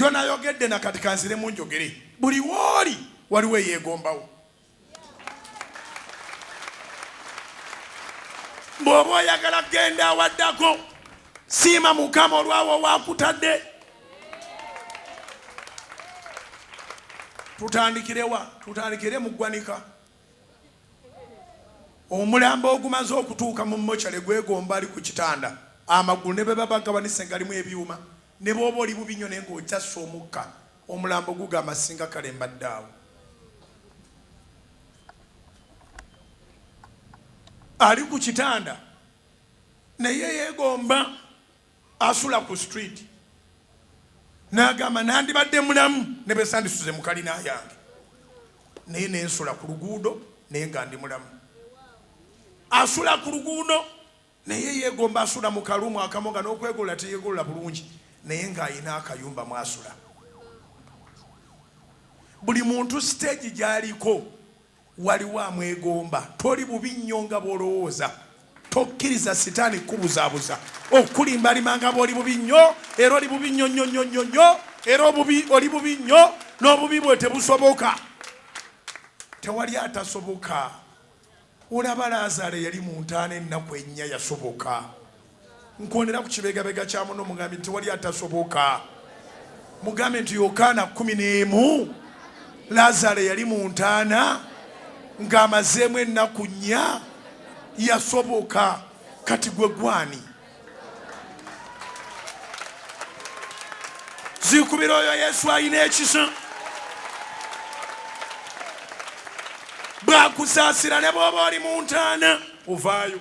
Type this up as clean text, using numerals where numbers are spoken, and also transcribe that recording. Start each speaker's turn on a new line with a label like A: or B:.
A: jona yogedde na katikanzire mu njogere buli woli waliwo Eyegombawo bw'oba oyagala genda awaddako siima Mukama olwawo wakutadde. Tutandikire mu ggwanika. Omulambo ogumaze okutuuka mu mmokyale gwegomba ali ku kitanda amagulu ne baba bagabanise ngalimu ebyuma ne bw'oba oli bubi nnyo naye ng'okyassa omukka omulambo gugamba singa kale mbadde awo. Ali ku kitanda naye yeegomba asula ku street n'agamba nandibadde mulamu ne bwe sandisuze mu kalina yange naye nensula ku luguudo naye nga ndi mulamu. Asula ku luguudo naye yeegomba asula mu kalumu akamu nga n'okwegolola teyeegolola bulungi naye ng'ayina akayumba mwasula. Buli muntu stage gy'aliko waliwo amwegomba. Toli bubi nnyo nga bw'olowooza. Tokkiriza sitaani kubuzaabuza okulimbalima nga bw'oli bubi nnyo era oli bubi nnyo nnyo nnyo nnyo nnyo era oli bubi nnyo n'obubi bwe tebusoboka. Tewali atasoboka. Olaba Lazaalo yali mu ntaana ennaku ennya yasoboka. Nkwonera ku kibegabega kya muno mugambe nti tewali atasoboka. Mugambe nti Yokaana 11 Lazaalo yali mu ntaana ng'amazeemu ennaku nnya yasoboka. Kati gwe gwani? Zikubira oyo Yesu alina ekisa. Bwakusaasira ne bw'oba oli mu ntaana ovaayo.